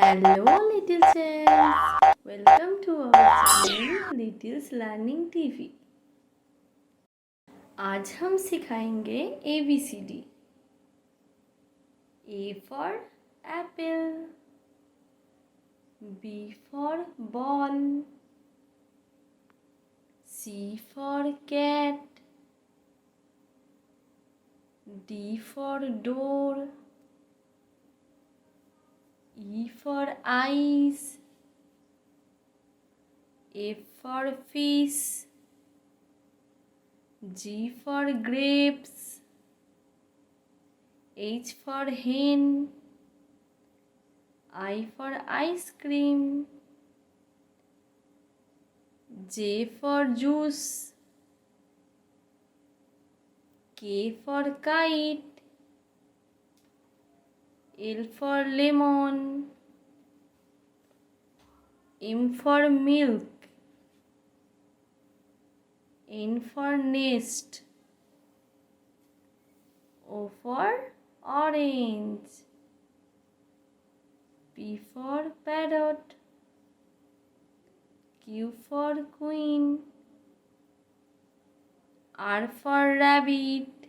Hello little champs, welcome to our channel Little's Learning TV। आज हम सिखाएंगे ABCD। A for apple, B for ball, C for cat, D for door, E for eyes, F for fish, G for grapes, H for hen, I for ice cream, J for juice, K for kite, L for lemon, M for milk, N for nest, O for orange, P for parrot, Q for queen, R for rabbit,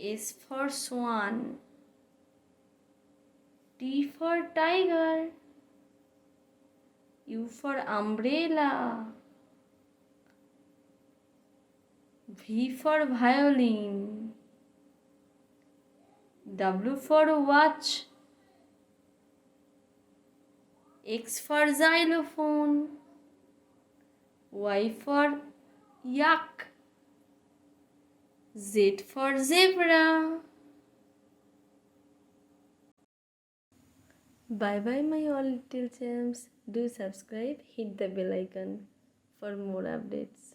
S for swan, T for tiger, U for umbrella, V for violin, W for watch, X for xylophone, Y for yak, Z for zebra. Bye bye my all little champs. Do subscribe, hit the bell icon for more updates.